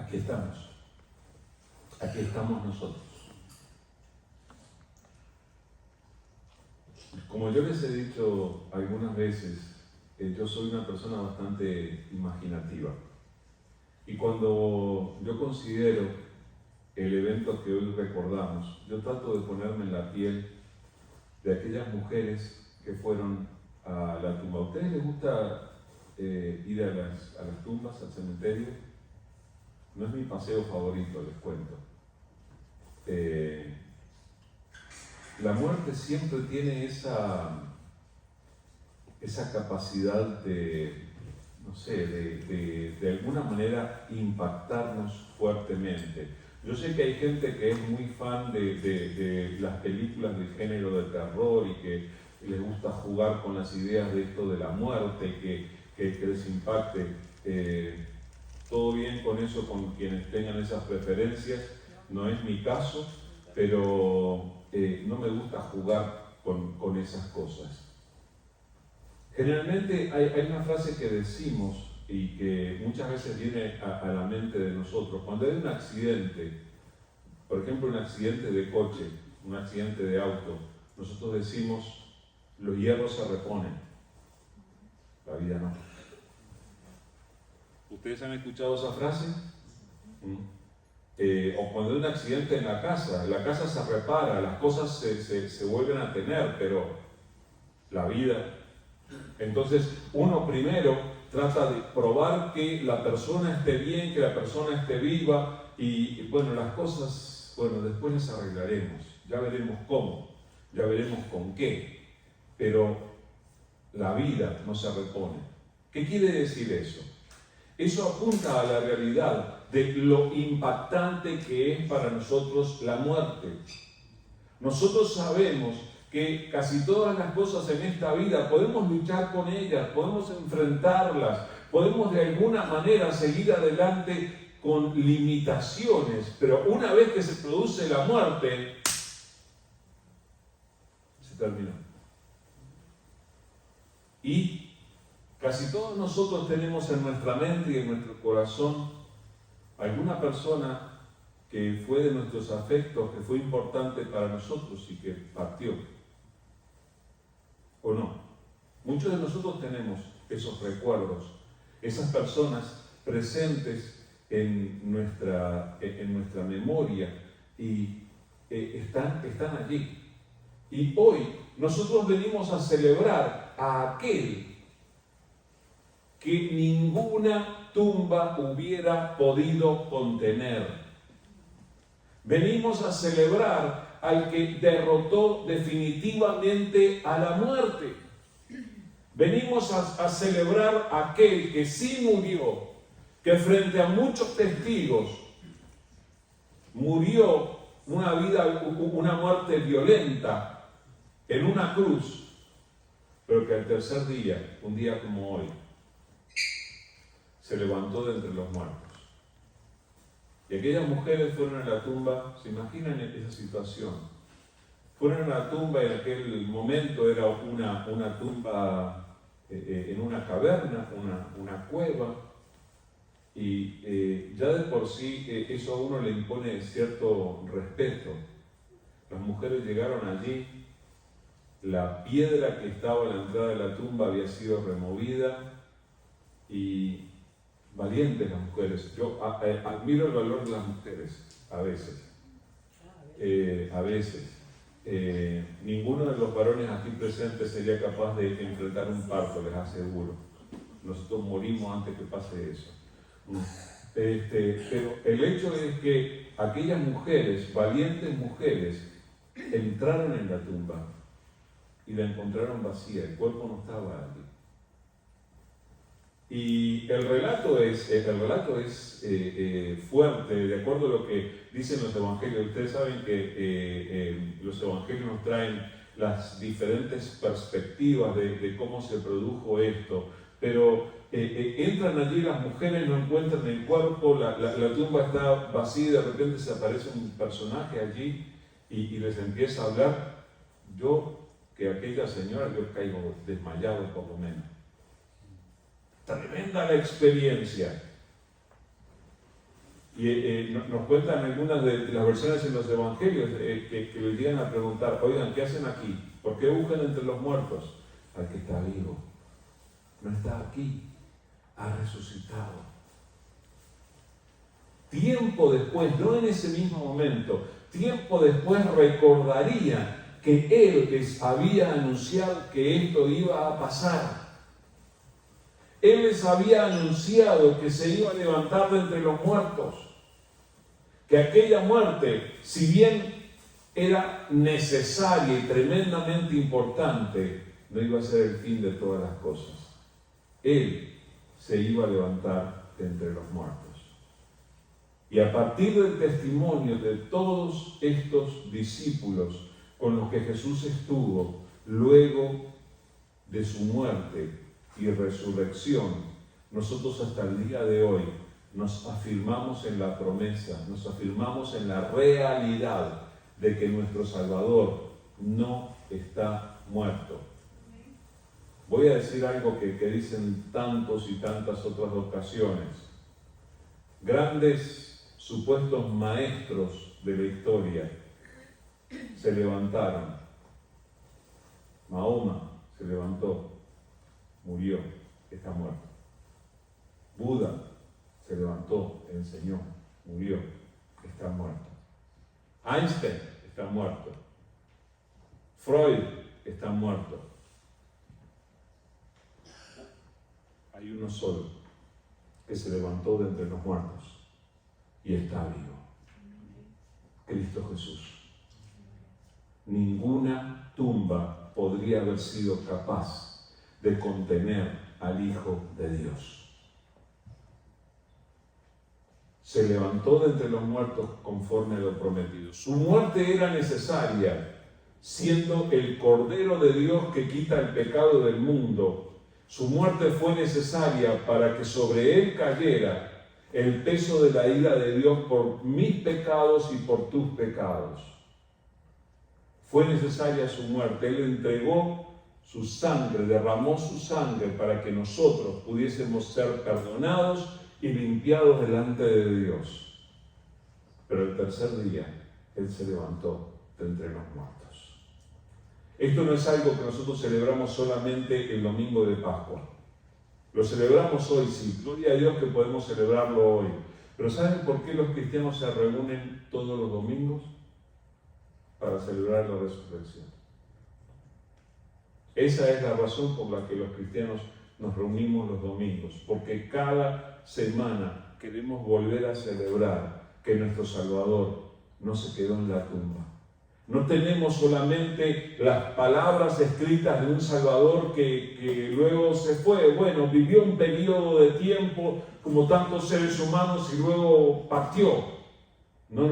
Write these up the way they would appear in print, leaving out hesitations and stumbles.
aquí estamos. Aquí estamos nosotros. Como yo les he dicho algunas veces, yo soy una persona bastante imaginativa. Y cuando yo considero el evento que hoy recordamos, yo trato de ponerme en la piel de aquellas mujeres que fueron a la tumba. ¿A ustedes les gusta ir a las tumbas, al cementerio? No es mi paseo favorito, les cuento. La muerte siempre tiene esa capacidad de, no sé, de alguna manera impactarnos fuertemente. Yo sé que hay gente que es muy fan de las películas del género de terror y que les gusta jugar con las ideas de esto de la muerte, que les impacte. Todo bien con eso, con quienes tengan esas preferencias, no es mi caso, pero no me gusta jugar con esas cosas. Generalmente hay una frase que decimos y que muchas veces viene a la mente de nosotros. Cuando hay un accidente, por ejemplo un accidente de coche, un accidente de auto, nosotros decimos, los hierros se reponen, la vida no. ¿Ustedes han escuchado esa frase? O cuando hay un accidente en la casa se repara, las cosas se vuelven a tener, pero la vida... Entonces, uno primero trata de probar que la persona esté bien, que la persona esté viva, y bueno, las cosas, bueno, después las arreglaremos, ya veremos cómo, ya veremos con qué, pero la vida no se repone. ¿Qué quiere decir eso? Eso apunta a la realidad de lo impactante que es para nosotros la muerte. Nosotros sabemos que casi todas las cosas en esta vida podemos luchar con ellas, podemos enfrentarlas, podemos de alguna manera seguir adelante con limitaciones, pero una vez que se produce la muerte, se terminó. Y casi todos nosotros tenemos en nuestra mente y en nuestro corazón alguna persona que fue de nuestros afectos, que fue importante para nosotros y que partió. ¿O no? Muchos de nosotros tenemos esos recuerdos, esas personas presentes en nuestra memoria y están allí. Y hoy nosotros venimos a celebrar a aquel que ninguna tumba hubiera podido contener. Venimos a celebrar al que derrotó definitivamente a la muerte. Venimos a celebrar a aquel que sí murió, que frente a muchos testigos murió una muerte violenta en una cruz, pero que al tercer día, un día como hoy, se levantó de entre los muertos. Y aquellas mujeres fueron a la tumba, ¿se imaginan esa situación? Fueron a la tumba, en aquel momento era una tumba en una caverna, una cueva, y ya de por sí eso a uno le impone cierto respeto. Las mujeres llegaron allí, la piedra que estaba a la entrada de la tumba había sido removida, y valientes las mujeres. Yo admiro el valor de las mujeres, a veces. Ninguno de los varones aquí presentes sería capaz de enfrentar un parto, les aseguro. Nosotros morimos antes que pase eso. Pero el hecho es que aquellas mujeres, valientes mujeres, entraron en la tumba y la encontraron vacía, el cuerpo no estaba allí. Y el relato es fuerte, de acuerdo a lo que dicen los evangelios. Ustedes saben que los evangelios nos traen las diferentes perspectivas de cómo se produjo esto, pero entran allí las mujeres, no encuentran el cuerpo, la tumba está vacía, de repente se aparece un personaje allí y les empieza a hablar. Que aquella señora, yo caigo desmayado por lo menos. Tremenda la experiencia. Y nos cuentan algunas de las versiones en los evangelios que le llegan a preguntar, oigan, ¿qué hacen aquí? ¿Por qué buscan entre los muertos? Al que está vivo. No está aquí, ha resucitado. Tiempo después, no en ese mismo momento, tiempo después recordarían que Él les había anunciado que esto iba a pasar. Él les había anunciado que se iba a levantar de entre los muertos. Que aquella muerte, si bien era necesaria y tremendamente importante, no iba a ser el fin de todas las cosas. Él se iba a levantar de entre los muertos. Y a partir del testimonio de todos estos discípulos con los que Jesús estuvo, luego de su muerte y resurrección, nosotros hasta el día de hoy nos afirmamos en la promesa, nos afirmamos en la realidad de que nuestro Salvador no está muerto. Voy a decir algo que dicen tantos y tantas otras ocasiones. Grandes supuestos maestros de la historia se levantaron. Mahoma se levantó, murió, está muerto. Buda se levantó, enseñó, murió, está muerto. Einstein está muerto. Freud está muerto. Hay uno solo que se levantó de entre los muertos y está vivo. Cristo Jesús. Ninguna tumba podría haber sido capaz de contener al Hijo de Dios. Se levantó de entre los muertos conforme a lo prometido. Su muerte era necesaria, siendo el Cordero de Dios que quita el pecado del mundo. Su muerte fue necesaria para que sobre él cayera el peso de la ira de Dios por mis pecados y por tus pecados. Fue necesaria su muerte. Él entregó su sangre, derramó su sangre para que nosotros pudiésemos ser perdonados y limpiados delante de Dios. Pero el tercer día, Él se levantó de entre los muertos. Esto no es algo que nosotros celebramos solamente el domingo de Pascua. Lo celebramos hoy, sí. Gloria a Dios que podemos celebrarlo hoy. Pero ¿saben por qué los cristianos se reúnen todos los domingos? Para celebrar la resurrección. Esa es la razón por la que los cristianos nos reunimos los domingos. Porque cada semana queremos volver a celebrar que nuestro Salvador no se quedó en la tumba. No tenemos solamente las palabras escritas de un Salvador que luego se fue. Bueno, vivió un periodo de tiempo como tantos seres humanos y luego partió. No.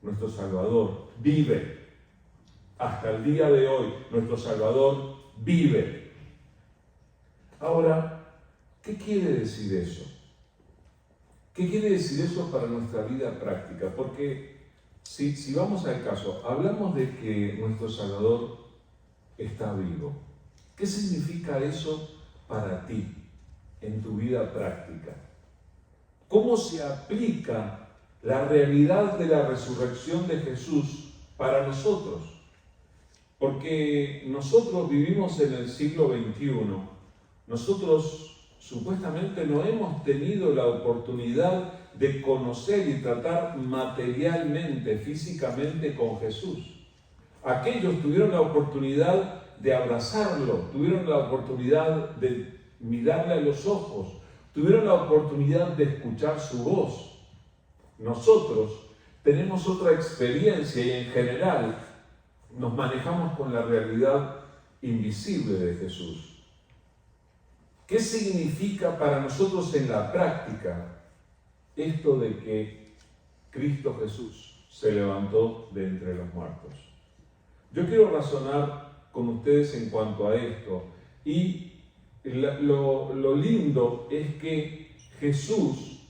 Nuestro Salvador vive. Hasta el día de hoy, nuestro Salvador vive. Ahora, ¿qué quiere decir eso? ¿Qué quiere decir eso para nuestra vida práctica? Porque si vamos al caso, hablamos de que nuestro Salvador está vivo. ¿Qué significa eso para ti en tu vida práctica? ¿Cómo se aplica la realidad de la resurrección de Jesús para nosotros? Porque nosotros vivimos en el siglo XXI. Nosotros supuestamente no hemos tenido la oportunidad de conocer y tratar materialmente, físicamente con Jesús. Aquellos tuvieron la oportunidad de abrazarlo, tuvieron la oportunidad de mirarle a los ojos, tuvieron la oportunidad de escuchar su voz. Nosotros tenemos otra experiencia y en general nos manejamos con la realidad invisible de Jesús. ¿Qué significa para nosotros en la práctica esto de que Cristo Jesús se levantó de entre los muertos? Yo quiero razonar con ustedes en cuanto a esto y lo lindo es que Jesús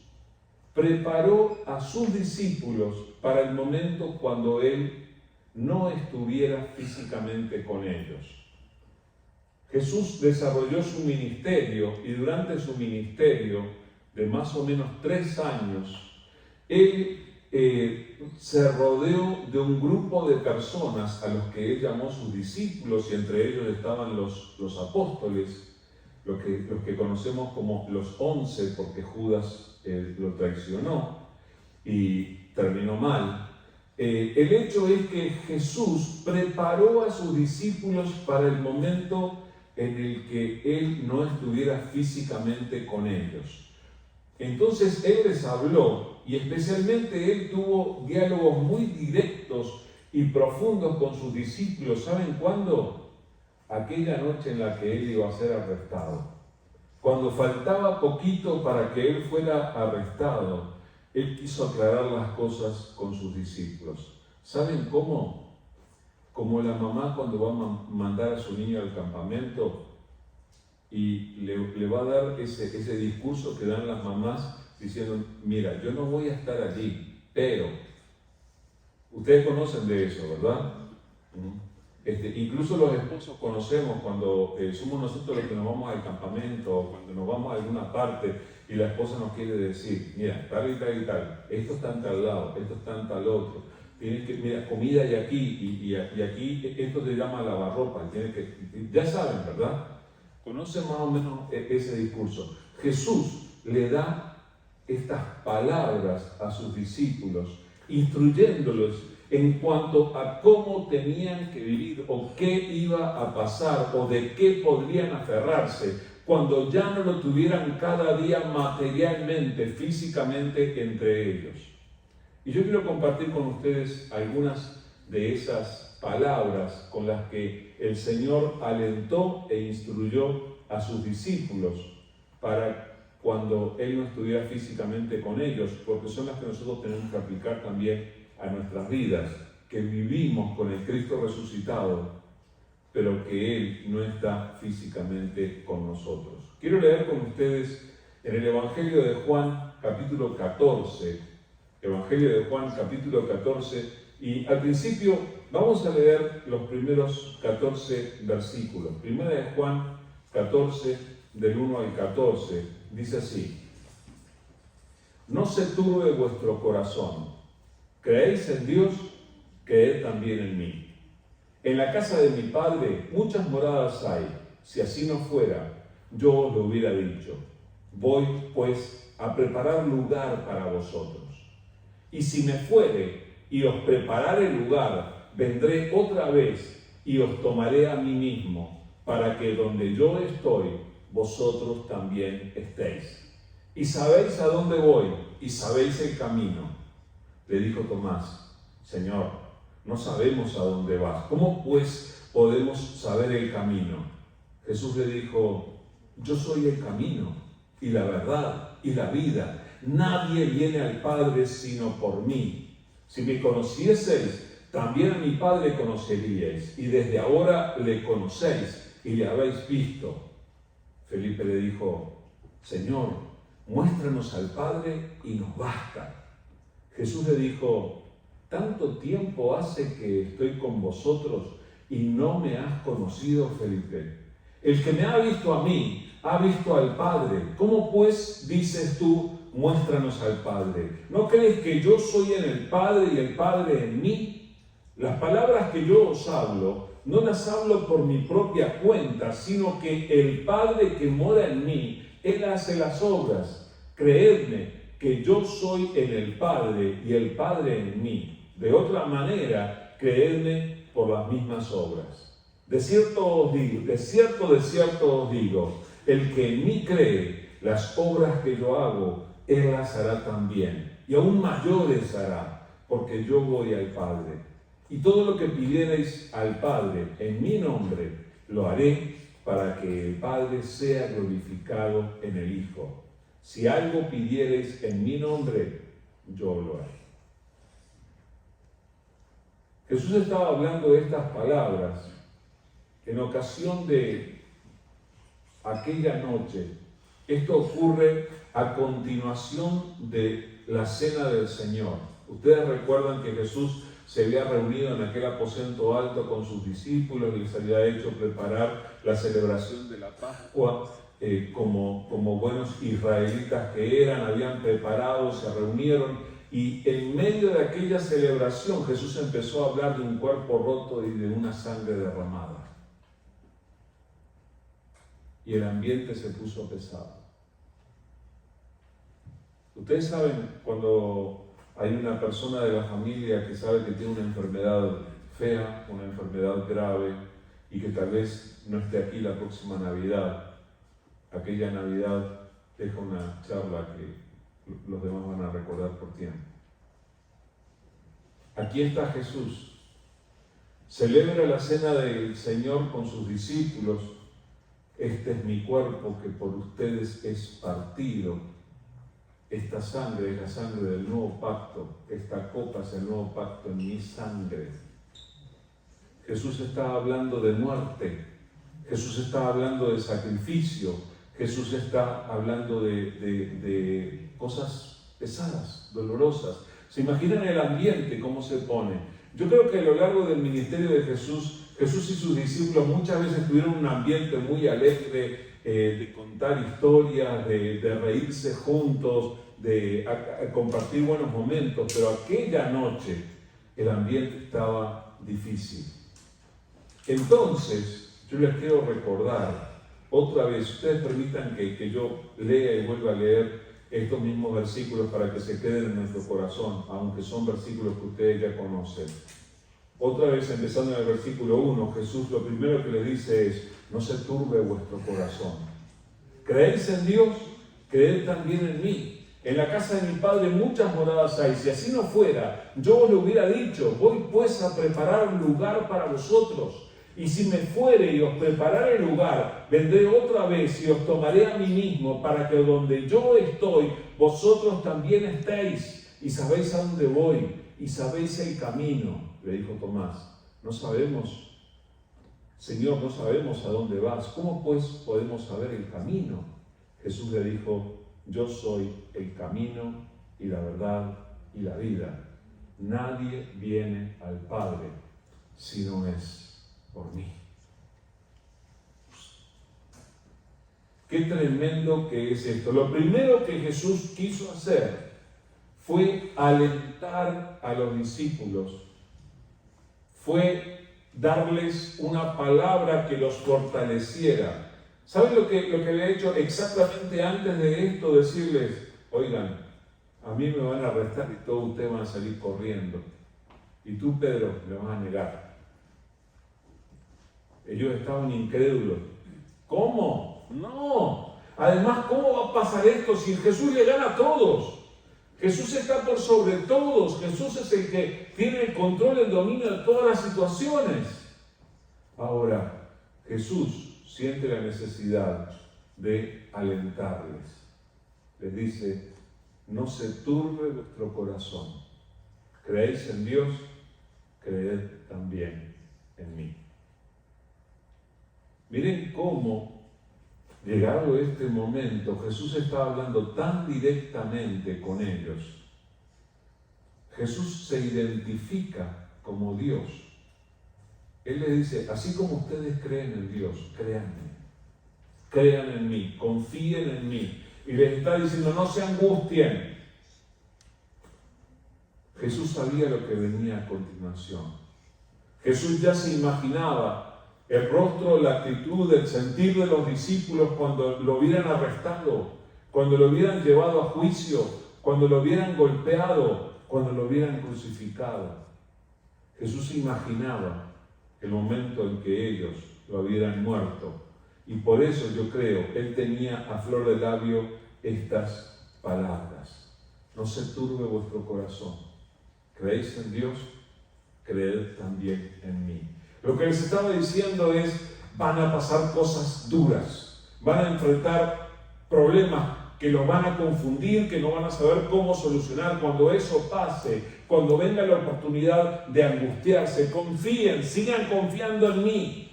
preparó a sus discípulos para el momento cuando Él no estuviera físicamente con ellos. Jesús desarrolló su ministerio y durante su ministerio de más o menos 3 años Él se rodeó de un grupo de personas a los que él llamó sus discípulos, y entre ellos estaban los apóstoles, los que conocemos como los 11, porque Judas lo traicionó y terminó mal. El hecho es que Jesús preparó a sus discípulos para el momento en el que Él no estuviera físicamente con ellos. Entonces Él les habló, y especialmente Él tuvo diálogos muy directos y profundos con sus discípulos. ¿Saben cuándo? Aquella noche en la que Él iba a ser arrestado. Cuando faltaba poquito para que Él fuera arrestado, Él quiso aclarar las cosas con sus discípulos. ¿Saben cómo? Como la mamá cuando va a mandar a su niño al campamento y le va a dar ese discurso que dan las mamás diciendo: mira, yo no voy a estar allí, pero... Ustedes conocen de eso, ¿verdad? Incluso los esposos conocemos cuando somos nosotros los que nos vamos al campamento o cuando nos vamos a alguna parte y la esposa nos quiere decir: mira, tal y tal y tal, esto está en tal lado, esto está en tal otro, tienes que, mira, comida hay aquí y aquí esto se llama lavarropa, ya saben, ¿verdad? Conocen más o menos ese discurso. Jesús le da estas palabras a sus discípulos, instruyéndolos en cuanto a cómo tenían que vivir o qué iba a pasar o de qué podrían aferrarse cuando ya no lo tuvieran cada día materialmente, físicamente entre ellos. Y yo quiero compartir con ustedes algunas de esas palabras con las que el Señor alentó e instruyó a sus discípulos para cuando Él no estuviera físicamente con ellos, porque son las que nosotros tenemos que aplicar también a nuestras vidas, que vivimos con el Cristo resucitado, pero que Él no está físicamente con nosotros. Quiero leer con ustedes en el Evangelio de Juan, capítulo 14, Evangelio de Juan, capítulo 14, y al principio vamos a leer los primeros 14 versículos. Primera de Juan 14, del 1 al 14, dice así: no se turbe vuestro corazón. ¿Creéis en Dios? Creed también en mí. En la casa de mi Padre muchas moradas hay. Si así no fuera, yo os lo hubiera dicho. Voy, pues, a preparar lugar para vosotros. Y si me fuere y os preparare lugar, vendré otra vez y os tomaré a mí mismo, para que donde yo estoy, vosotros también estéis. Y sabéis a dónde voy, y sabéis el camino. Le dijo Tomás: Señor, no sabemos a dónde vas. ¿Cómo pues podemos saber el camino? Jesús le dijo: yo soy el camino, y la verdad, y la vida. Nadie viene al Padre sino por mí. Si me conocieseis, también a mi Padre conoceríais, y desde ahora le conocéis y le habéis visto. Felipe le dijo: Señor, muéstranos al Padre y nos basta. Jesús le dijo: ¿tanto tiempo hace que estoy con vosotros y no me has conocido, Felipe? El que me ha visto a mí, ha visto al Padre. ¿Cómo pues dices tú, muéstranos al Padre? ¿No crees que yo soy en el Padre y el Padre en mí? Las palabras que yo os hablo, no las hablo por mi propia cuenta, sino que el Padre que mora en mí, Él hace las obras. Creedme que yo soy en el Padre y el Padre en mí. De otra manera, creedme por las mismas obras. De cierto os digo, el que en mí cree, las obras que yo hago, Él las hará también, y aún mayores hará, porque yo voy al Padre. Y todo lo que pidierais al Padre en mi nombre, lo haré para que el Padre sea glorificado en el Hijo. Si algo pidierais en mi nombre, yo lo haré. Jesús estaba hablando de estas palabras en ocasión de aquella noche. Esto ocurre a continuación de la cena del Señor. Ustedes recuerdan que Jesús se había reunido en aquel aposento alto con sus discípulos y les había hecho preparar la celebración de la Pascua. Como buenos israelitas que eran, habían preparado, se reunieron Y en medio de aquella celebración Jesús empezó a hablar de un cuerpo roto y de una sangre derramada. Y el ambiente se puso pesado. Ustedes saben cuando hay una persona de la familia que sabe que tiene una enfermedad fea, una enfermedad grave y que tal vez no esté aquí la próxima Navidad. Aquella Navidad deja una charla que los demás van a recordar por tiempo. Aquí está Jesús. Celebra la cena del Señor con sus discípulos. Este es mi cuerpo que por ustedes es partido. Esta sangre es la sangre del nuevo pacto. Esta copa es el nuevo pacto en mi sangre. Jesús está hablando de muerte. Jesús está hablando de sacrificio. Jesús está hablando de cosas pesadas, dolorosas. ¿Se imaginan el ambiente, cómo se pone? Yo creo que a lo largo del ministerio de Jesús, Jesús y sus discípulos muchas veces tuvieron un ambiente muy alegre, de contar historias, de reírse juntos, de compartir buenos momentos, pero aquella noche el ambiente estaba difícil. Entonces, yo les quiero recordar otra vez, ustedes permitan que yo lea y vuelva a leer estos mismos versículos para que se queden en nuestro corazón, aunque son versículos que ustedes ya conocen. Otra vez, empezando en el versículo 1, Jesús lo primero que le dice es: no se turbe vuestro corazón. ¿Creéis en Dios? Creed también en mí. En la casa de mi Padre muchas moradas hay. Si así no fuera, yo os lo hubiera dicho: voy pues a preparar un lugar para vosotros. Y si me fuere y os preparare el lugar, vendré otra vez y os tomaré a mí mismo, para que donde yo estoy, vosotros también estéis. Y sabéis a dónde voy, y sabéis el camino. Le dijo Tomás: no sabemos, Señor, no sabemos a dónde vas. ¿Cómo pues podemos saber el camino? Jesús le dijo: yo soy el camino y la verdad y la vida. Nadie viene al Padre si no es por mí. Qué tremendo que es esto. Lo primero que Jesús quiso hacer fue alentar a los discípulos, fue darles una palabra que los fortaleciera. ¿Saben lo que había hecho exactamente antes de esto? Decirles: oigan, a mí me van a arrestar y todos ustedes van a salir corriendo. Y tú, Pedro, me vas a negar. Ellos estaban incrédulos. ¿Cómo? No. Además, ¿cómo va a pasar esto si Jesús le gana a todos? Jesús está por sobre todos. Jesús es el que tiene el control, el dominio de todas las situaciones. Ahora, Jesús siente la necesidad de alentarles. Les dice: no se turbe vuestro corazón. ¿Creéis en Dios? Creed también en mí. Miren cómo, llegado este momento, Jesús está hablando tan directamente con ellos. Jesús se identifica como Dios. Él les dice: así como ustedes creen en Dios, créanme. Crean en mí, confíen en mí. Y les está diciendo: no se angustien. Jesús sabía lo que venía a continuación. Jesús ya se imaginaba el rostro, la actitud, el sentir de los discípulos cuando lo hubieran arrestado, cuando lo hubieran llevado a juicio, cuando lo hubieran golpeado, cuando lo hubieran crucificado. Jesús imaginaba el momento en que ellos lo hubieran muerto. Y por eso yo creo, Él tenía a flor de labio estas palabras: no se turbe vuestro corazón. ¿Creéis en Dios? Creed también en mí. Lo que les estaba diciendo es: van a pasar cosas duras, van a enfrentar problemas que los van a confundir, que no van a saber cómo solucionar. Cuando eso pase, cuando venga la oportunidad de angustiarse, confíen, sigan confiando en mí.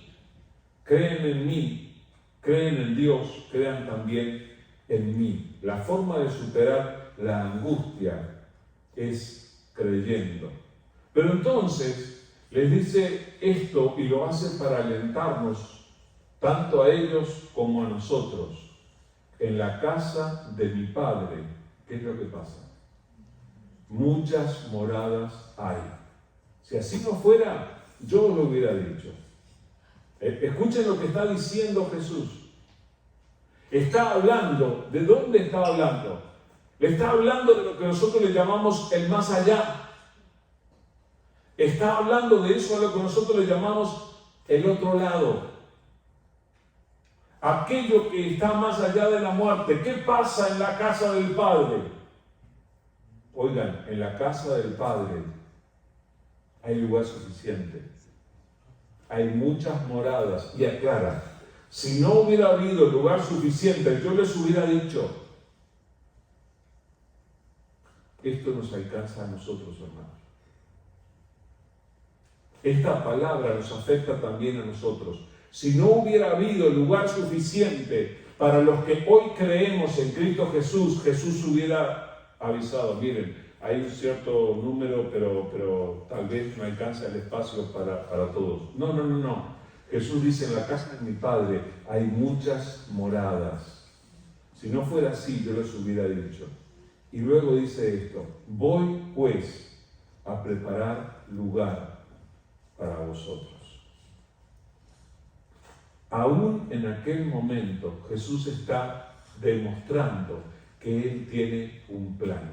Creen en mí, creen en Dios, crean también en mí. La forma de superar la angustia es creyendo. Pero entonces les dice esto y lo hace para alentarnos, tanto a ellos como a nosotros. En la casa de mi Padre, ¿qué es lo que pasa? muchas moradas hay. Si así no fuera, yo lo hubiera dicho. Escuchen lo que está diciendo Jesús. Está hablando, ¿de dónde está hablando? Le está hablando de lo que nosotros le llamamos el más allá. Está hablando de eso a lo que nosotros le llamamos el otro lado. Aquello que está más allá de la muerte. ¿Qué pasa en la casa del Padre? Oigan, en la casa del Padre hay lugar suficiente. Hay muchas moradas. Y aclara, si no hubiera habido lugar suficiente, yo les hubiera dicho, esto nos alcanza a nosotros, hermanos. Esta palabra nos afecta también a nosotros. Si no hubiera habido lugar suficiente para los que hoy creemos en Cristo Jesús, Jesús hubiera avisado, miren, hay un cierto número, pero tal vez no alcanza el espacio para todos. No. Jesús dice, en la casa de mi Padre hay muchas moradas. Si no fuera así, yo les hubiera dicho. Y luego dice esto, voy pues a preparar lugar para vosotros. Aún en aquel momento Jesús está demostrando que Él tiene un plan.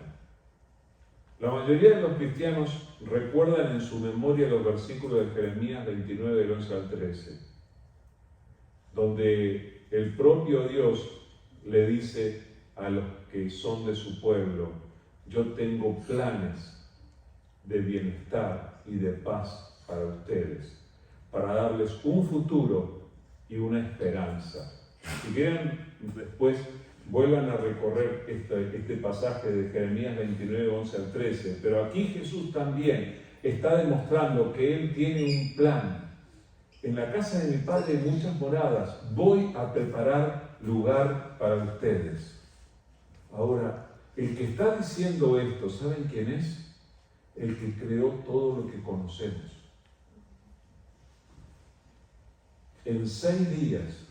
La mayoría de los cristianos recuerdan en su memoria los versículos de Jeremías 29, del 11 al 13, donde el propio Dios le dice a los que son de su pueblo, yo tengo planes de bienestar y de paz para ustedes, para darles un futuro y una esperanza. Si quieren, después vuelvan a recorrer este pasaje de Jeremías 29, 11 al 13, pero aquí Jesús también está demostrando que Él tiene un plan. En la casa de mi Padre hay muchas moradas, voy a preparar lugar para ustedes. Ahora, el que está diciendo esto, ¿saben quién es? El que creó todo lo que conocemos. En 6 días,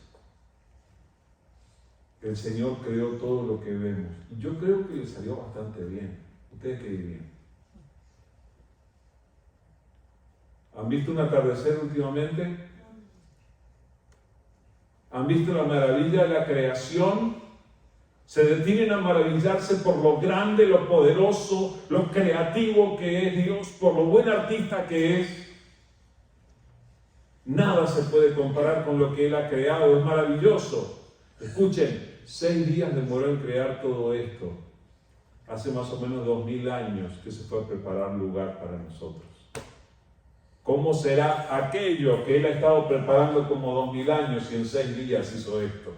el Señor creó todo lo que vemos. Y yo creo que le salió bastante bien. ¿Ustedes qué dirían? ¿Han visto un atardecer últimamente? ¿Han visto la maravilla de la creación? Se detienen a maravillarse por lo grande, lo poderoso, lo creativo que es Dios, por lo buen artista que es. Nada se puede comparar con lo que Él ha creado, es maravilloso. Escuchen, 6 días demoró en crear todo esto. Hace más o menos 2000 años que se fue a preparar lugar para nosotros. ¿Cómo será aquello que Él ha estado preparando como 2000 años y en 6 días hizo esto?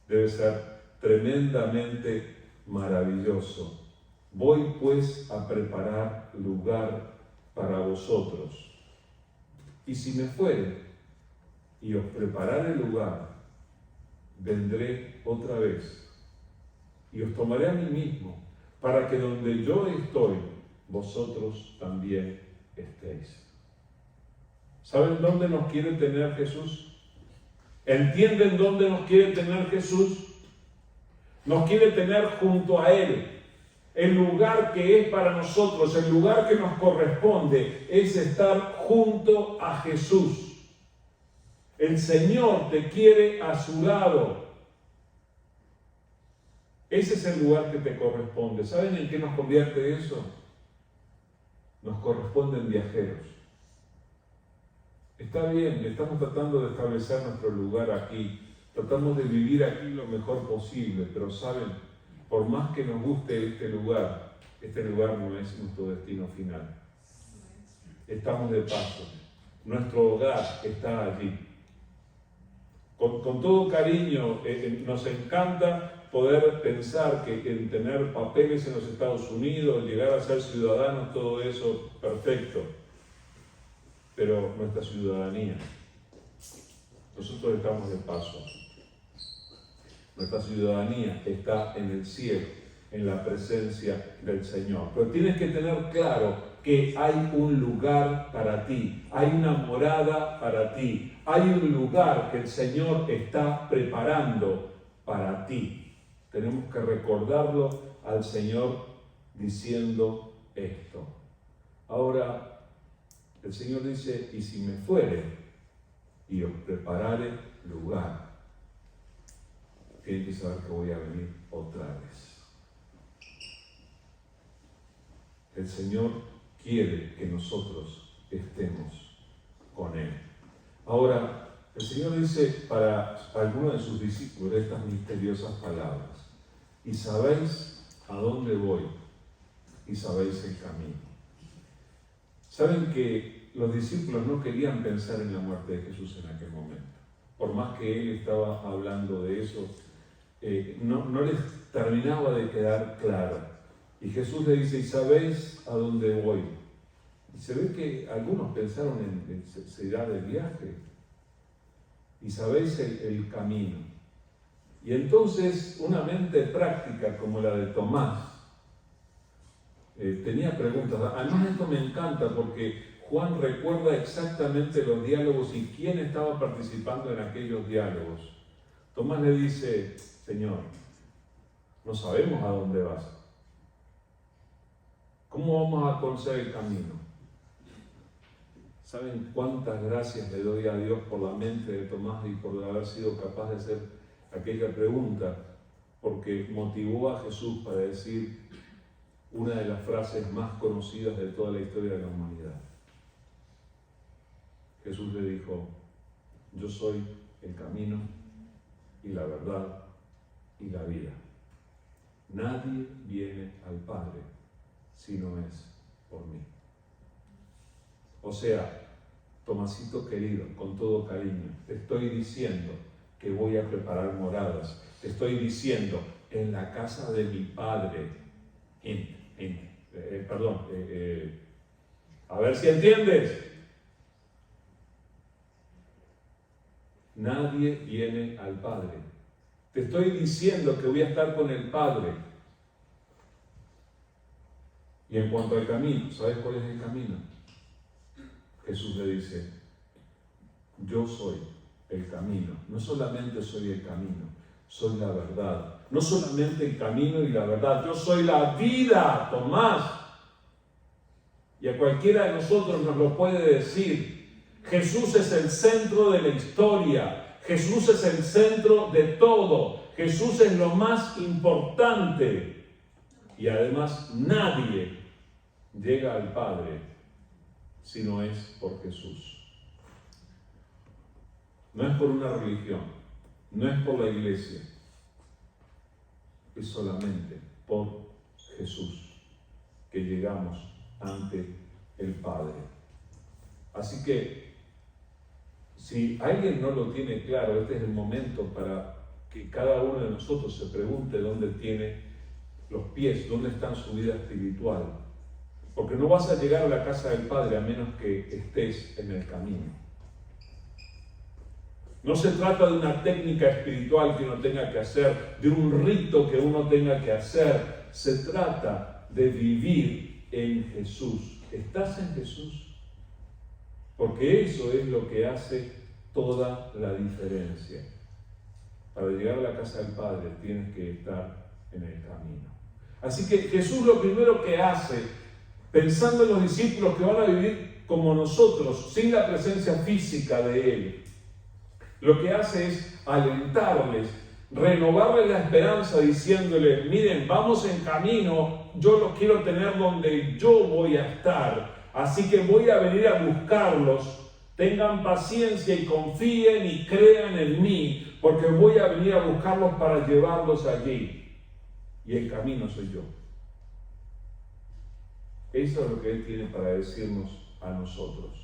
Debe ser tremendamente maravilloso. Voy pues a preparar lugar para vosotros. Y si me fuere y os prepararé el lugar, vendré otra vez y os tomaré a mí mismo, para que donde yo estoy, vosotros también estéis. ¿Saben dónde nos quiere tener Jesús? ¿Entienden dónde nos quiere tener Jesús? Nos quiere tener junto a Él. El lugar que es para nosotros, el lugar que nos corresponde, es estar junto a Jesús. El Señor te quiere a su lado. Ese es el lugar que te corresponde. ¿Saben en qué nos convierte eso? Nos corresponden viajeros. Está bien, estamos tratando de establecer nuestro lugar aquí. Tratamos de vivir aquí lo mejor posible, pero ¿saben? Por más que nos guste este lugar no es nuestro destino final. Estamos de paso. Nuestro hogar está allí. Con todo cariño, nos encanta poder pensar que en tener papeles en los Estados Unidos, llegar a ser ciudadanos, todo eso, perfecto. Pero nuestra ciudadanía, nosotros estamos de paso. Nuestra ciudadanía está en el cielo, en la presencia del Señor. Pero tienes que tener claro que hay un lugar para ti, hay una morada para ti, hay un lugar que el Señor está preparando para ti. Tenemos que recordarlo al Señor diciendo esto. Ahora, el Señor dice, y si me fuere y os preparare lugar, tienen que saber que voy a venir otra vez. El Señor quiere que nosotros estemos con Él. Ahora, el Señor dice para algunos de sus discípulos estas misteriosas palabras: y sabéis a dónde voy, y sabéis el camino. Saben que los discípulos no querían pensar en la muerte de Jesús en aquel momento. Por más que Él estaba hablando de eso, no les terminaba de quedar claro. Y Jesús le dice, ¿y sabéis a dónde voy? Y se ve que algunos pensaron en se irá de viaje. Y sabéis el camino. Y entonces una mente práctica como la de Tomás tenía preguntas. Además esto me encanta porque Juan recuerda exactamente los diálogos y quién estaba participando en aquellos diálogos. Tomás le dice, Señor, no sabemos a dónde vas. ¿Cómo vamos a conocer el camino? ¿Saben cuántas gracias le doy a Dios por la mente de Tomás y por haber sido capaz de hacer aquella pregunta? Porque motivó a Jesús para decir una de las frases más conocidas de toda la historia de la humanidad. Jesús le dijo, yo soy el camino y la verdad y la vida. Nadie viene al Padre si no es por mí. O sea, Tomasito querido, con todo cariño, te estoy diciendo que voy a preparar moradas. Te estoy diciendo, en la casa de mi Padre. A ver si entiendes. Nadie viene al Padre. Te estoy diciendo que voy a estar con el Padre. Y en cuanto al camino, ¿sabes cuál es el camino? Jesús le dice, yo soy el camino. No solamente soy el camino, soy la verdad. No solamente el camino y la verdad, yo soy la vida, Tomás. Y a cualquiera de nosotros nos lo puede decir. Jesús es el centro de la historia. Jesús es el centro de todo. Jesús es lo más importante. Y además nadie llega al Padre si no es por Jesús. No es por una religión, no es por la iglesia, es solamente por Jesús que llegamos ante el Padre. Así que, si alguien no lo tiene claro, este es el momento para que cada uno de nosotros se pregunte dónde tiene los pies, dónde está su vida espiritual. Porque no vas a llegar a la casa del Padre a menos que estés en el camino. No se trata de una técnica espiritual que uno tenga que hacer, de un rito que uno tenga que hacer. Se trata de vivir en Jesús. ¿Estás en Jesús? Porque eso es lo que hace toda la diferencia. Para llegar a la casa del Padre tienes que estar en el camino. Así que Jesús lo primero que hace, pensando en los discípulos que van a vivir como nosotros, sin la presencia física de Él, lo que hace es alentarles, renovarles la esperanza diciéndoles, miren, vamos en camino, yo los quiero tener donde yo voy a estar, así que voy a venir a buscarlos, tengan paciencia y confíen y crean en mí, porque voy a venir a buscarlos para llevarlos allí, y el camino soy yo. Eso es lo que Él tiene para decirnos a nosotros.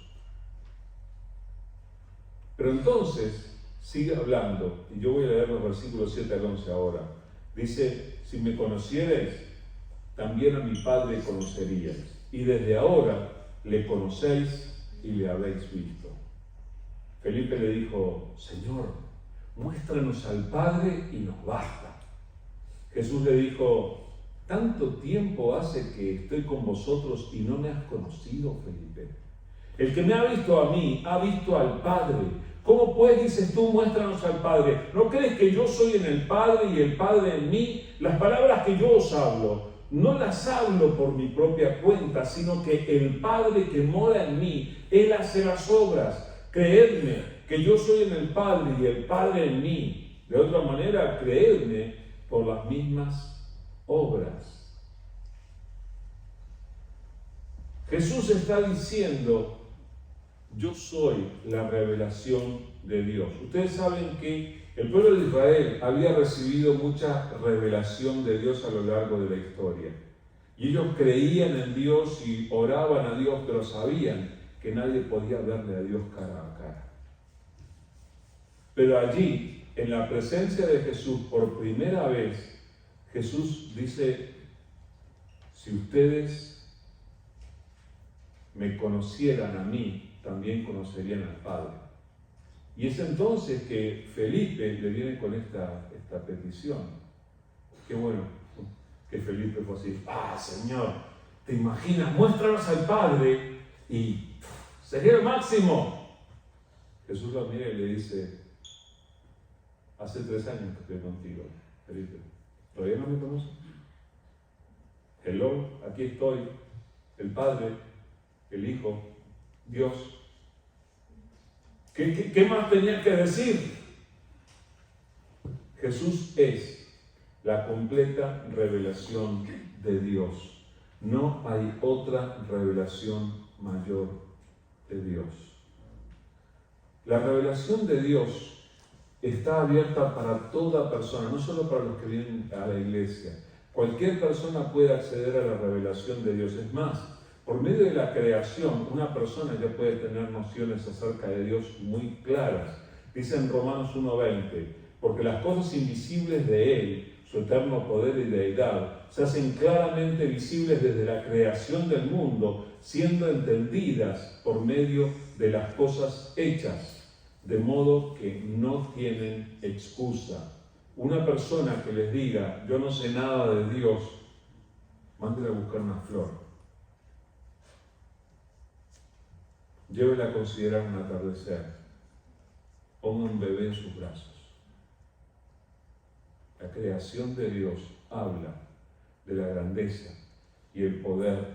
Pero entonces, sigue hablando, y yo voy a leer los versículos 7 al 11 ahora. Dice, si me conocierais, también a mi Padre conoceríais, y desde ahora le conocéis y le habéis visto. Felipe le dijo, Señor, muéstranos al Padre y nos basta. Jesús le dijo, ¿tanto tiempo hace que estoy con vosotros y no me has conocido, Felipe? El que me ha visto a mí, ha visto al Padre. ¿Cómo pues dices tú, muéstranos al Padre? ¿No crees que yo soy en el Padre y el Padre en mí? Las palabras que yo os hablo, no las hablo por mi propia cuenta, sino que el Padre que mora en mí, Él hace las obras. Creedme que yo soy en el Padre y el Padre en mí. De otra manera, creedme por las mismas obras. Jesús está diciendo, yo soy la revelación de Dios. Ustedes saben que el pueblo de Israel había recibido mucha revelación de Dios a lo largo de la historia. Y ellos creían en Dios y oraban a Dios, pero sabían que nadie podía verle a Dios cara a cara. Pero allí, en la presencia de Jesús, por primera vez, Jesús dice, si ustedes me conocieran a mí, también conocerían al Padre. Y es entonces que Felipe le viene con esta petición. Qué bueno que Felipe fue así, Señor, ¿te imaginas? Muéstranos al Padre y sería el máximo. Jesús lo mira y le dice, hace 3 años que estoy contigo, Felipe. ¿Todavía no me conoces? Hello, aquí estoy, el Padre, el Hijo, Dios. ¿Qué más tenía que decir? Jesús es la completa revelación de Dios. No hay otra revelación mayor de Dios. La revelación de Dios está abierta para toda persona, no solo para los que vienen a la iglesia. Cualquier persona puede acceder a la revelación de Dios. Es más, por medio de la creación, una persona ya puede tener nociones acerca de Dios muy claras. Dice en Romanos 1:20, porque las cosas invisibles de Él, su eterno poder y deidad, se hacen claramente visibles desde la creación del mundo, siendo entendidas por medio de las cosas hechas, de modo que no tienen excusa. Una persona que les diga, yo no sé nada de Dios, mándele a buscar una flor. Llévela a considerar un atardecer. Ponga un bebé en sus brazos. La creación de Dios habla de la grandeza y el poder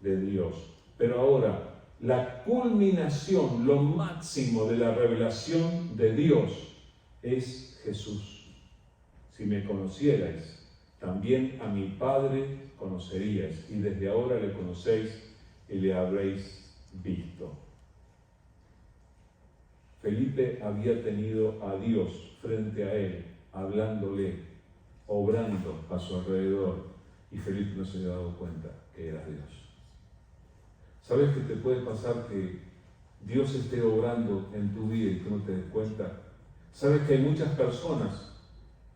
de Dios. Pero ahora, la culminación, lo máximo de la revelación de Dios es Jesús. Si me conocierais, también a mi Padre conoceríais, y desde ahora le conocéis y le habréis visto. Felipe había tenido a Dios frente a él, hablándole, obrando a su alrededor, y Felipe no se había dado cuenta que era Dios. ¿Sabes que te puede pasar que Dios esté obrando en tu vida y tú no te des cuenta? ¿Sabes que hay muchas personas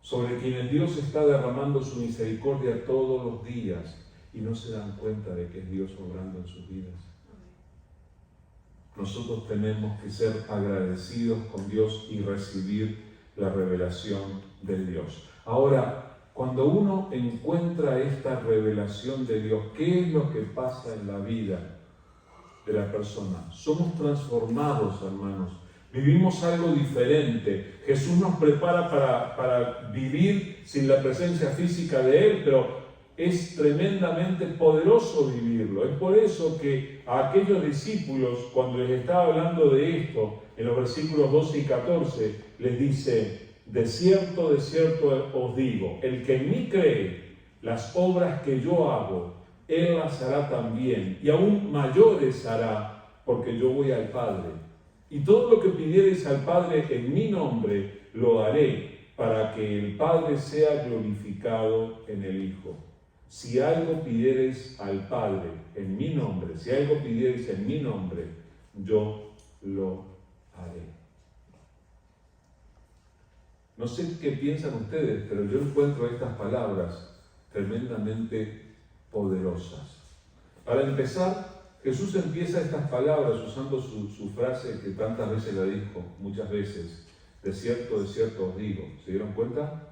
sobre quienes Dios está derramando su misericordia todos los días y no se dan cuenta de que es Dios obrando en sus vidas? Nosotros tenemos que ser agradecidos con Dios y recibir la revelación de Dios. Ahora, cuando uno encuentra esta revelación de Dios, ¿qué es lo que pasa en la vida de la persona? Somos transformados, hermanos. Vivimos algo diferente. Jesús nos prepara para vivir sin la presencia física de Él, pero es tremendamente poderoso vivirlo. Es por eso que a aquellos discípulos, cuando les estaba hablando de esto, en los versículos 12 y 14, les dice, de cierto os digo, el que en mí cree, las obras que yo hago, Él las hará también, y aún mayores hará, porque yo voy al Padre. Y todo lo que pidiereis al Padre en mi nombre, lo haré, para que el Padre sea glorificado en el Hijo. Si algo pidiereis al Padre en mi nombre, si algo pidiereis en mi nombre, yo lo haré. No sé qué piensan ustedes, pero yo encuentro estas palabras tremendamente poderosas. Para empezar, Jesús empieza estas palabras usando su frase que tantas veces la dijo, muchas veces, de cierto os digo. ¿Se dieron cuenta?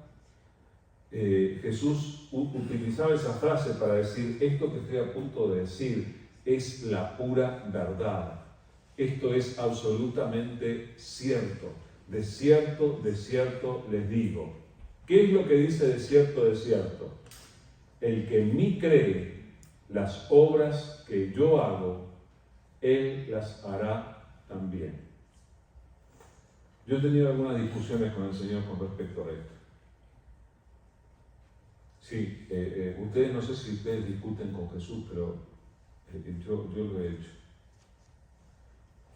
Jesús utilizaba esa frase para decir, esto que estoy a punto de decir es la pura verdad. Esto es absolutamente cierto. De cierto les digo. ¿Qué es lo que dice de cierto, de cierto? el que en mí cree, las obras que yo hago, él las hará también. Yo he tenido algunas discusiones con el Señor con respecto a esto. Sí, ustedes, no sé si ustedes discuten con Jesús, pero yo lo he hecho.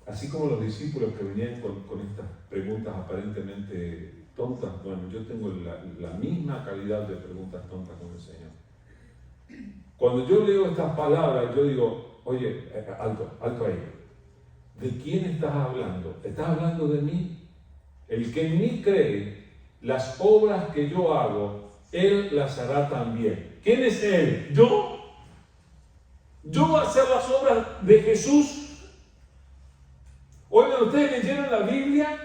Así como los discípulos que venían con estas preguntas aparentemente tontas, bueno, yo tengo la misma calidad de preguntas tontas con el Señor. Cuando yo leo estas palabras, yo digo, oye, alto ahí. ¿De quién estás hablando? ¿Estás hablando de mí? El que en mí cree, las obras que yo hago, él las hará también. ¿Quién es él? ¿Yo? ¿Yo voy a hacer las obras de Jesús? Oigan, ¿ustedes leyeron la Biblia?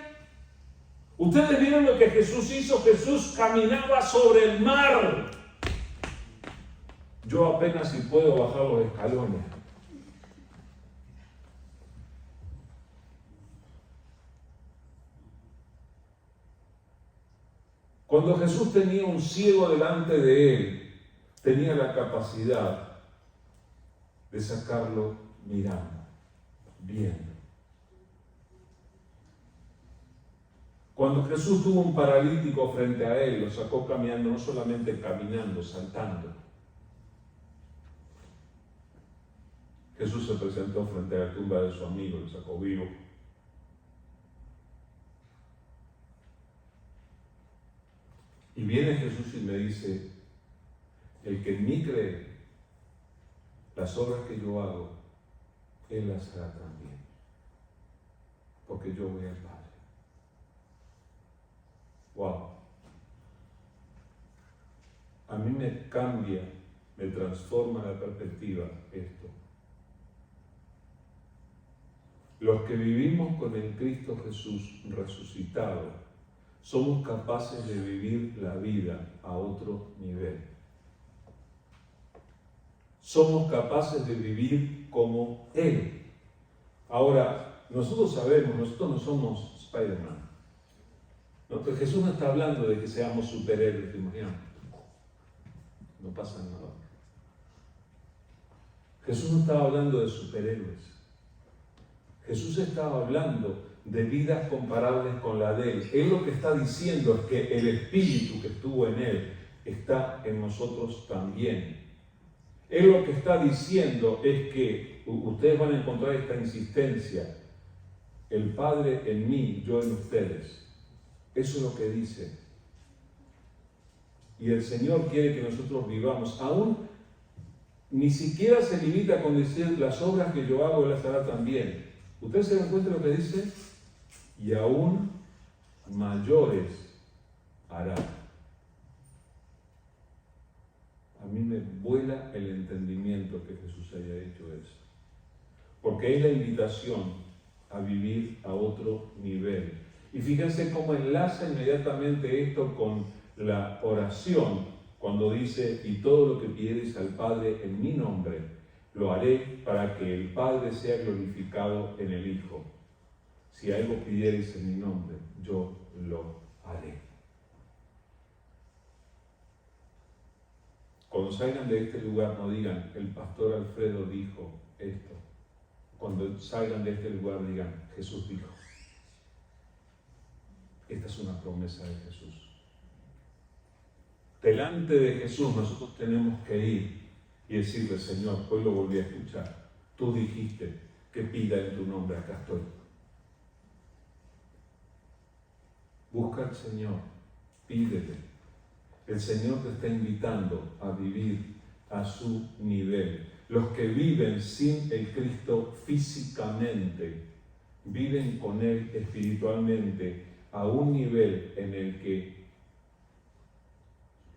¿Ustedes vieron lo que Jesús hizo? Jesús caminaba sobre el mar. Yo apenas si puedo bajar los escalones. Cuando Jesús tenía un ciego delante de él, tenía la capacidad de sacarlo mirando, viendo. Cuando Jesús tuvo un paralítico frente a él, lo sacó caminando, no solamente caminando, saltando. Jesús se presentó frente a la tumba de su amigo, lo sacó vivo. Y viene Jesús y me dice, el que en mí cree, las obras que yo hago, él las hará también, porque yo voy al Padre. Wow. A mí me cambia, me transforma la perspectiva esto. Los que vivimos con el Cristo Jesús resucitado, somos capaces de vivir la vida a otro nivel. Somos capaces de vivir como Él. Ahora, nosotros sabemos, nosotros no somos Spider-Man. ¿No? Pero Jesús no está hablando de que seamos superhéroes, ¿te imaginas? No pasa nada. Jesús no estaba hablando de superhéroes. Jesús estaba hablando de vidas comparables con la de Él. Él lo que está diciendo es que el Espíritu que estuvo en Él está en nosotros también. Él lo que está diciendo es que ustedes van a encontrar esta insistencia. El Padre en mí, yo en ustedes. Eso es lo que dice. Y el Señor quiere que nosotros vivamos. Aún ni siquiera se limita con decir las obras que yo hago, Él las hará también. ¿Ustedes se dan cuenta de lo que dice? Y aún mayores hará. A mí me vuela el entendimiento que Jesús haya hecho eso. Porque es la invitación a vivir a otro nivel. Y fíjense cómo enlaza inmediatamente esto con la oración, cuando dice, y todo lo que pidiereis al Padre en mi nombre, lo haré para que el Padre sea glorificado en el Hijo. Si algo pidiereis en mi nombre, yo lo haré. Cuando salgan de este lugar, no digan, el pastor Alfredo dijo esto. Cuando salgan de este lugar, digan, Jesús dijo. Esta es una promesa de Jesús. Delante de Jesús nosotros tenemos que ir y decirle, Señor, hoy lo volví a escuchar. Tú dijiste que pida en tu nombre, acá estoy. Busca al Señor, pídele. El Señor te está invitando a vivir a su nivel. Los que viven sin el Cristo físicamente, viven con Él espiritualmente a un nivel en el que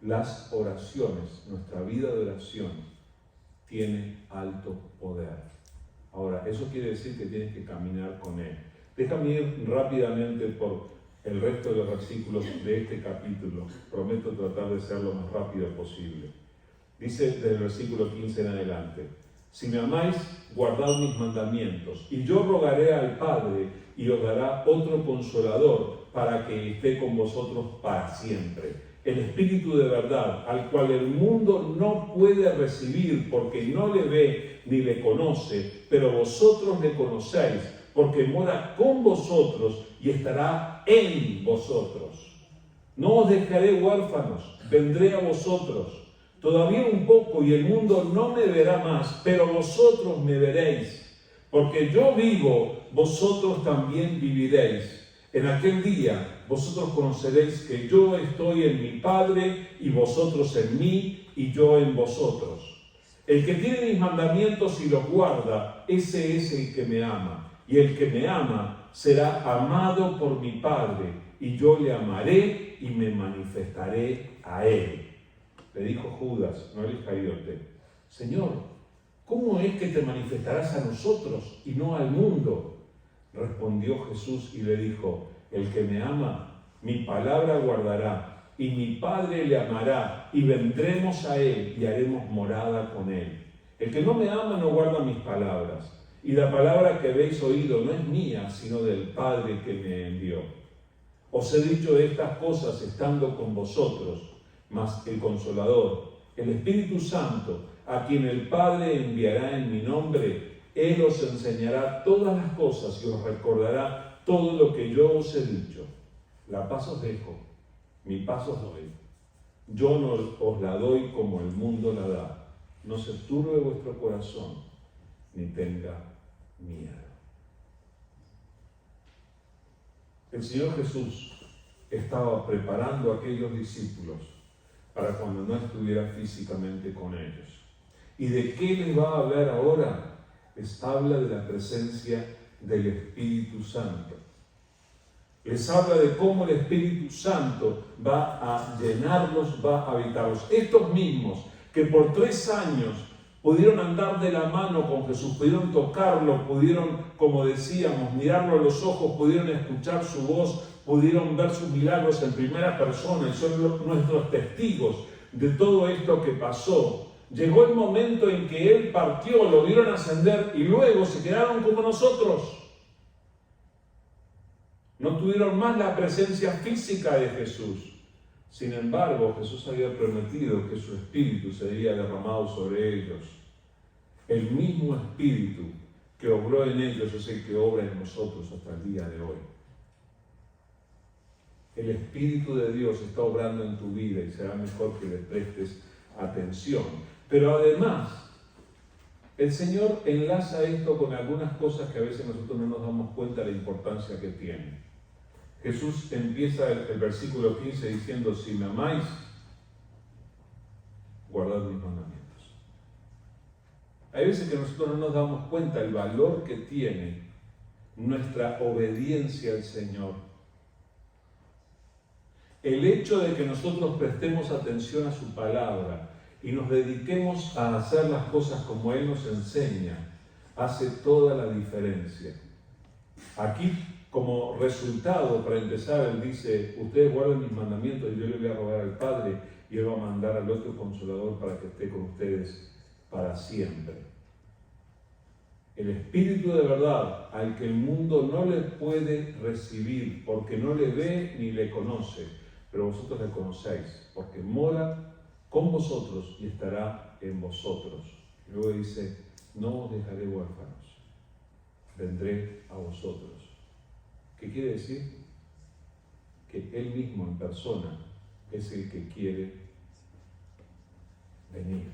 las oraciones, nuestra vida de oración, tiene alto poder. Ahora, eso quiere decir que tienes que caminar con Él. Déjame ir rápidamente por el resto de los versículos de este capítulo. Prometo tratar de ser lo más rápido posible. Dice desde el versículo 15 en adelante, si me amáis, guardad mis mandamientos, y yo rogaré al Padre, y os dará otro consolador, para que esté con vosotros para siempre. el Espíritu de verdad, al cual el mundo no puede recibir porque no le ve ni le conoce, pero vosotros le conocéis, porque mora con vosotros y estará en vosotros. No os dejaré huérfanos, vendré a vosotros. Todavía un poco y el mundo no me verá más, pero vosotros me veréis. Porque yo vivo, vosotros también viviréis. En aquel día vosotros conoceréis que yo estoy en mi Padre y vosotros en mí y yo en vosotros. El que tiene mis mandamientos y los guarda, ese es el que me ama. Y el que me ama será amado por mi Padre y yo le amaré y me manifestaré a él. Le dijo Judas, no el Iscariote: Señor, ¿cómo es que te manifestarás a nosotros y no al mundo? Respondió Jesús y le dijo: el que me ama, mi palabra guardará, y mi Padre le amará, y vendremos a él y haremos morada con él. El que no me ama no guarda mis palabras, y la palabra que habéis oído no es mía, sino del Padre que me envió. Os he dicho estas cosas estando con vosotros, mas el Consolador, el Espíritu Santo, a quien el Padre enviará en mi nombre, Él os enseñará todas las cosas y os recordará todo lo que yo os he dicho. La paz os dejo, mi paz os doy. Yo no os la doy como el mundo la da. No se turbe vuestro corazón, ni tenga miedo. El Señor Jesús estaba preparando a aquellos discípulos para cuando no estuviera físicamente con ellos. ¿Y de qué les va a hablar ahora? Les habla de la presencia del Espíritu Santo. Les habla de cómo el Espíritu Santo va a llenarlos, va a habitarlos. Estos mismos que por 3 años pudieron andar de la mano con Jesús, pudieron tocarlo, pudieron, como decíamos, mirarlo a los ojos, pudieron escuchar su voz, pudieron ver sus milagros en primera persona y son nuestros testigos de todo esto que pasó. Llegó el momento en que Él partió, lo vieron ascender y luego se quedaron como nosotros. No tuvieron más la presencia física de Jesús. Sin embargo, Jesús había prometido que su Espíritu sería derramado sobre ellos. El mismo Espíritu que obró en ellos es el que obra en nosotros hasta el día de hoy. El Espíritu de Dios está obrando en tu vida y será mejor que le prestes atención. Pero además, el Señor enlaza esto con algunas cosas que a veces nosotros no nos damos cuenta de la importancia que tiene. Jesús empieza el versículo 15 diciendo: si me amáis, guardad mis mandamientos. Hay veces que nosotros no nos damos cuenta del valor que tiene nuestra obediencia al Señor. El hecho de que nosotros prestemos atención a su palabra y nos dediquemos a hacer las cosas como Él nos enseña, hace toda la diferencia. Aquí, como resultado, para empezar, Él dice: ustedes guarden mis mandamientos y yo le voy a rogar al Padre y Él va a mandar al otro Consolador para que esté con ustedes para siempre. El Espíritu de verdad, al que el mundo no le puede recibir porque no le ve ni le conoce, pero vosotros le conocéis, porque mora con vosotros y estará en vosotros. Luego dice: no os dejaré huérfanos, vendré a vosotros. ¿Qué quiere decir? Que Él mismo en persona es el que quiere venir.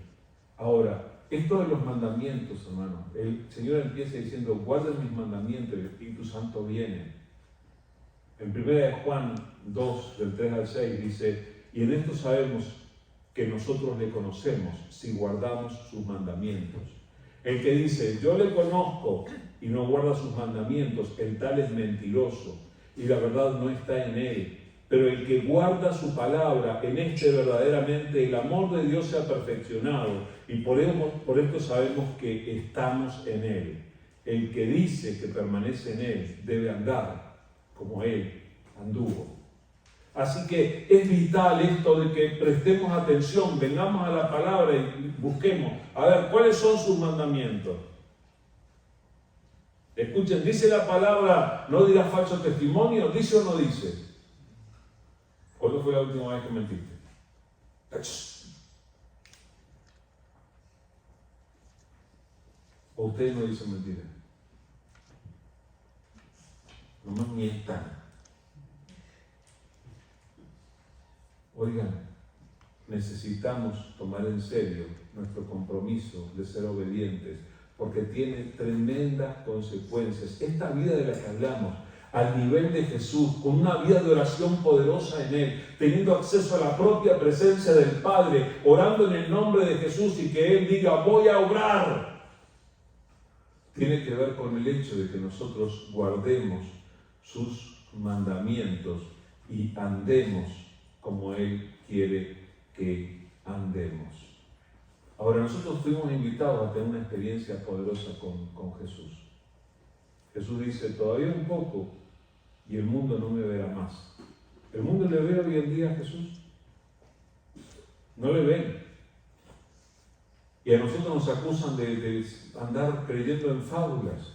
Ahora, esto de los mandamientos, hermano, el Señor empieza diciendo: guarden mis mandamientos, el Espíritu Santo viene. En 1 Juan 2, del 3 al 6, dice: y en esto sabemos que nosotros le conocemos si guardamos sus mandamientos. El que dice: yo le conozco y no guarda sus mandamientos, el tal es mentiroso y la verdad no está en él. Pero el que guarda su palabra, en este verdaderamente el amor de Dios se ha perfeccionado y por esto sabemos que estamos en él. El que dice que permanece en él debe andar como él anduvo. Así que es vital esto de que prestemos atención, vengamos a la palabra y busquemos a ver cuáles son sus mandamientos. Escuchen, dice la palabra: no dirás falso testimonio. ¿Dice o no dice? ¿Cuándo fue la última vez que mentiste? ¿O ustedes no dicen mentiras? No me mientan. Oigan, necesitamos tomar en serio nuestro compromiso de ser obedientes, porque tiene tremendas consecuencias. Esta vida de la que hablamos, al nivel de Jesús, con una vida de oración poderosa en Él, teniendo acceso a la propia presencia del Padre, orando en el nombre de Jesús y que Él diga, voy a obrar, tiene que ver con el hecho de que nosotros guardemos sus mandamientos y andemos como Él quiere que andemos. Ahora, nosotros fuimos invitados a tener una experiencia poderosa con Jesús. Jesús dice, todavía un poco y el mundo no me verá más. ¿El mundo le ve hoy en día a Jesús? No le ven. Y a nosotros nos acusan de andar creyendo en fábulas.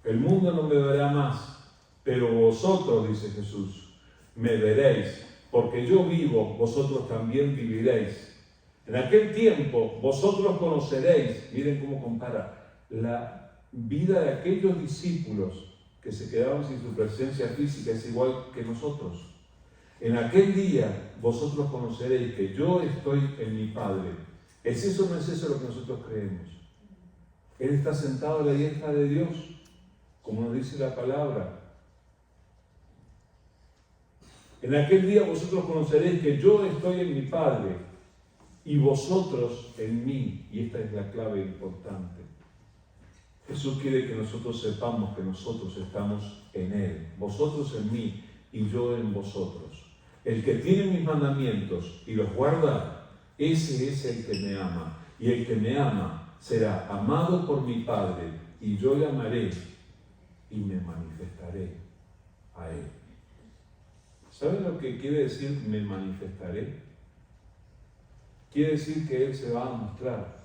El mundo no me verá más, pero vosotros, dice Jesús, me veréis, porque yo vivo, vosotros también viviréis. En aquel tiempo vosotros conoceréis, miren cómo compara, la vida de aquellos discípulos que se quedaban sin su presencia física es igual que nosotros. En aquel día vosotros conoceréis que yo estoy en mi Padre. ¿Es eso o no es eso lo que nosotros creemos? Él está sentado a la diestra de Dios, como nos dice la palabra. En aquel día vosotros conoceréis que yo estoy en mi Padre y vosotros en mí. Y esta es la clave importante. Jesús quiere que nosotros sepamos que nosotros estamos en Él. Vosotros en mí y yo en vosotros. El que tiene mis mandamientos y los guarda, ese es el que me ama. Y el que me ama será amado por mi Padre, y yo le amaré y me manifestaré a Él. ¿Saben lo que quiere decir me manifestaré? Quiere decir que Él se va a mostrar.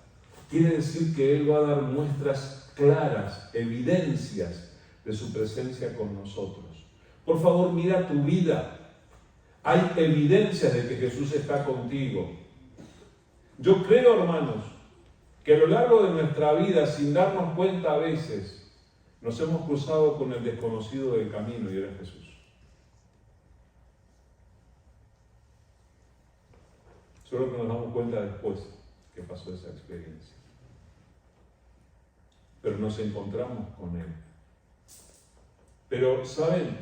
Quiere decir que Él va a dar muestras claras, evidencias de su presencia con nosotros. Por favor, mira tu vida. Hay evidencias de que Jesús está contigo. Yo creo, hermanos, que a lo largo de nuestra vida, sin darnos cuenta a veces, nos hemos cruzado con el desconocido del camino y era Jesús. Solo que nos damos cuenta después que pasó esa experiencia. Pero nos encontramos con Él. Pero, ¿saben?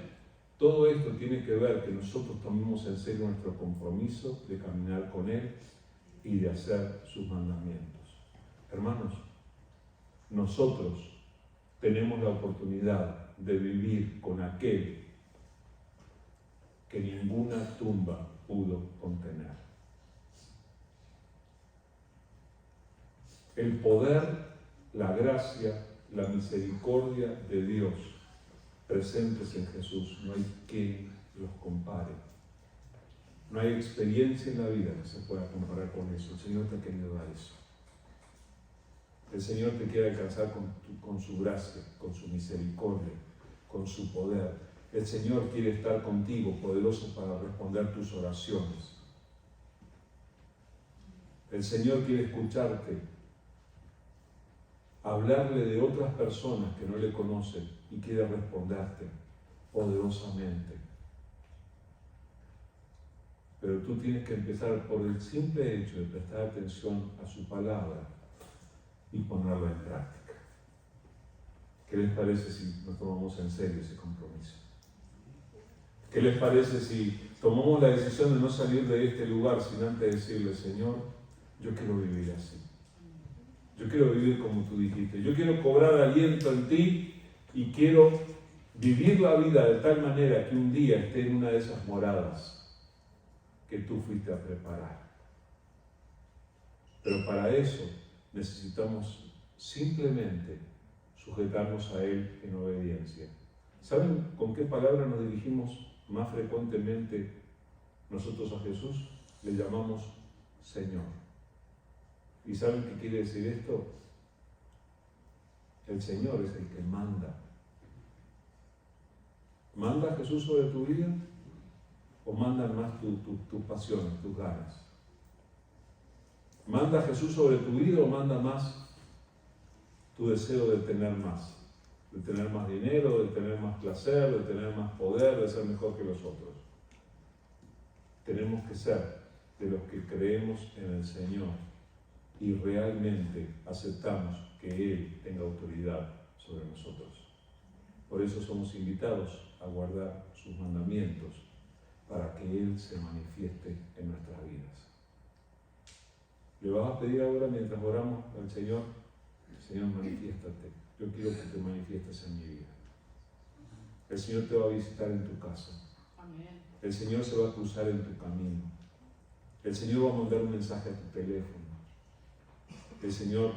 Todo esto tiene que ver que nosotros tomemos en serio nuestro compromiso de caminar con Él y de hacer sus mandamientos. Hermanos, nosotros tenemos la oportunidad de vivir con aquel que ninguna tumba pudo contener. El poder, la gracia, la misericordia de Dios presentes en Jesús, no hay quien los compare. No hay experiencia en la vida que se pueda comparar con eso. El Señor te ha querido dar eso. El Señor te quiere alcanzar con su gracia, con su misericordia, con su poder. El Señor quiere estar contigo, poderoso para responder tus oraciones. El Señor quiere escucharte, hablarle de otras personas que no le conocen y quiere responderte poderosamente. Pero tú tienes que empezar por el simple hecho de prestar atención a su palabra y ponerla en práctica. ¿Qué les parece si nos tomamos en serio ese compromiso? ¿Qué les parece si tomamos la decisión de no salir de este lugar sin antes decirle, Señor, yo quiero vivir así? Yo quiero vivir como tú dijiste. Yo quiero cobrar aliento en ti y quiero vivir la vida de tal manera que un día esté en una de esas moradas que tú fuiste a preparar. Pero para eso necesitamos simplemente sujetarnos a Él en obediencia. ¿Saben con qué palabra nos dirigimos más frecuentemente nosotros a Jesús? Le llamamos Señor. ¿Y saben qué quiere decir esto? El Señor es el que manda. ¿Manda Jesús sobre tu vida? ¿O mandan más tus pasiones, tus ganas? ¿Manda Jesús sobre tu vida o manda más tu deseo de tener más? De tener más dinero, de tener más placer, de tener más poder, de ser mejor que los otros. Tenemos que ser de los que creemos en el Señor y realmente aceptamos que Él tenga autoridad sobre nosotros. Por eso somos invitados a guardar sus mandamientos para que Él se manifieste en nuestras vidas. Le vas a pedir ahora mientras oramos al Señor: Señor, manifiéstate. Yo quiero que te manifiestes en mi vida. El Señor te va a visitar en tu casa. El Señor se va a cruzar en tu camino. El Señor va a mandar un mensaje a tu teléfono. El Señor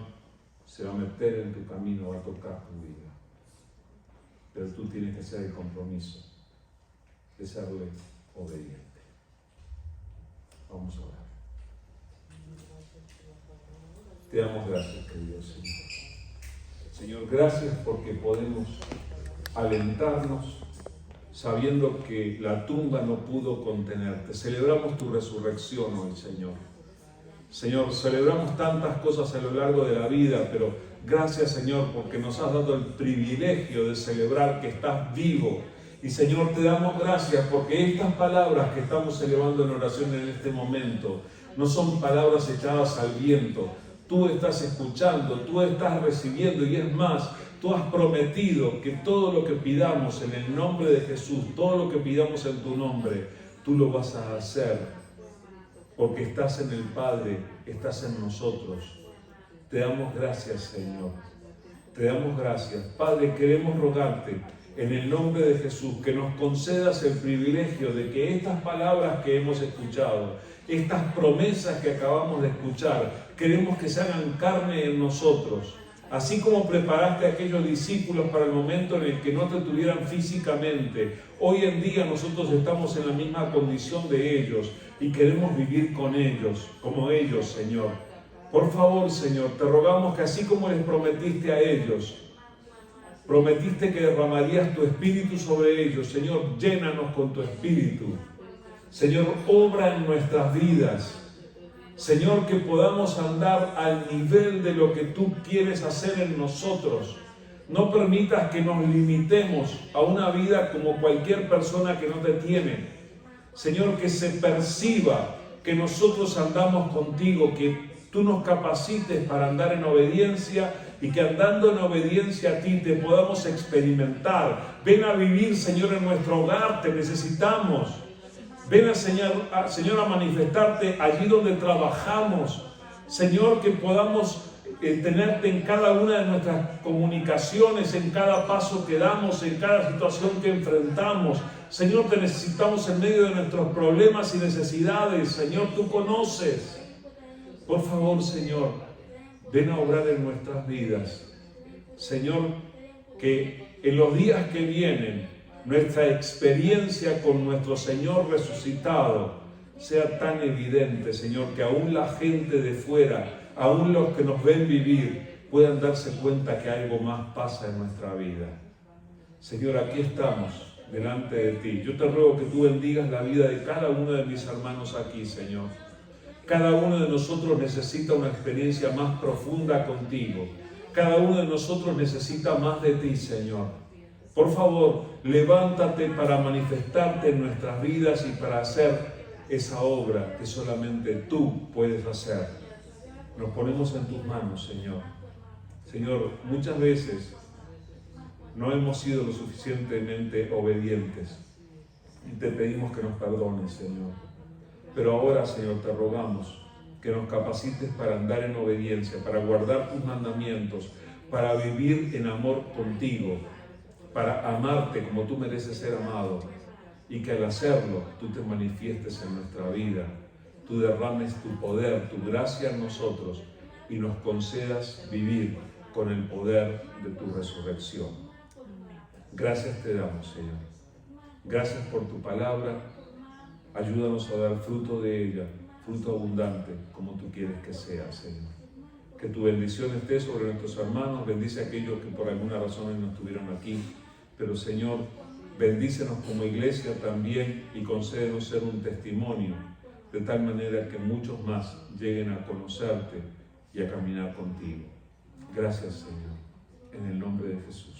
se va a meter en tu camino, va a tocar tu vida. Pero tú tienes que hacer el compromiso de serle obediente. Vamos a orar. Te damos gracias, querido Señor. Señor, gracias porque podemos alentarnos sabiendo que la tumba no pudo contenerte. Celebramos tu resurrección hoy, Señor. Señor, celebramos tantas cosas a lo largo de la vida, pero gracias, Señor, porque nos has dado el privilegio de celebrar que estás vivo. Y, Señor, te damos gracias porque estas palabras que estamos elevando en oración en este momento no son palabras echadas al viento. Tú estás escuchando, tú estás recibiendo, y es más, tú has prometido que todo lo que pidamos en el nombre de Jesús, todo lo que pidamos en tu nombre, tú lo vas a hacer, porque estás en el Padre, estás en nosotros. Te damos gracias, Señor. Te damos gracias. Padre, queremos rogarte en el nombre de Jesús que nos concedas el privilegio de que estas palabras que hemos escuchado, estas promesas que acabamos de escuchar, queremos que se hagan carne en nosotros. Así como preparaste a aquellos discípulos para el momento en el que no te tuvieran físicamente, hoy en día nosotros estamos en la misma condición de ellos y queremos vivir con ellos, como ellos, Señor. Por favor, Señor, te rogamos que así como les prometiste a ellos, prometiste que derramarías tu espíritu sobre ellos. Señor, llénanos con tu espíritu. Señor, obra en nuestras vidas. Señor, que podamos andar al nivel de lo que tú quieres hacer en nosotros. No permitas que nos limitemos a una vida como cualquier persona que no te tiene. Señor, que se perciba que nosotros andamos contigo, que tú nos capacites para andar en obediencia y que andando en obediencia a ti te podamos experimentar. Ven a vivir, Señor, en nuestro hogar, te necesitamos. Ven, Señor, a manifestarte allí donde trabajamos. Señor, que podamos tenerte en cada una de nuestras comunicaciones, en cada paso que damos, en cada situación que enfrentamos. Señor, te necesitamos en medio de nuestros problemas y necesidades. Señor, tú conoces. Por favor, Señor, ven a obrar en nuestras vidas. Señor, que en los días que vienen, nuestra experiencia con nuestro Señor resucitado sea tan evidente, Señor, que aún la gente de fuera, aún los que nos ven vivir, puedan darse cuenta que algo más pasa en nuestra vida. Señor, aquí estamos delante de ti. Yo te ruego que tú bendigas la vida de cada uno de mis hermanos aquí, Señor. Cada uno de nosotros necesita una experiencia más profunda contigo. Cada uno de nosotros necesita más de ti, Señor. Por favor, levántate para manifestarte en nuestras vidas y para hacer esa obra que solamente tú puedes hacer. Nos ponemos en tus manos, Señor. Señor, muchas veces no hemos sido lo suficientemente obedientes y te pedimos que nos perdones, Señor. Pero ahora, Señor, te rogamos que nos capacites para andar en obediencia, para guardar tus mandamientos, para vivir en amor contigo, para amarte como tú mereces ser amado, y que al hacerlo tú te manifiestes en nuestra vida, tú derrames tu poder, tu gracia en nosotros y nos concedas vivir con el poder de tu resurrección. Gracias te damos, Señor. Gracias por tu palabra. Ayúdanos a dar fruto de ella, fruto abundante, como tú quieres que sea, Señor. Que tu bendición esté sobre nuestros hermanos, bendice a aquellos que por alguna razón no estuvieron aquí, pero Señor, bendícenos como iglesia también y concédenos ser un testimonio de tal manera que muchos más lleguen a conocerte y a caminar contigo. Gracias, Señor, en el nombre de Jesús.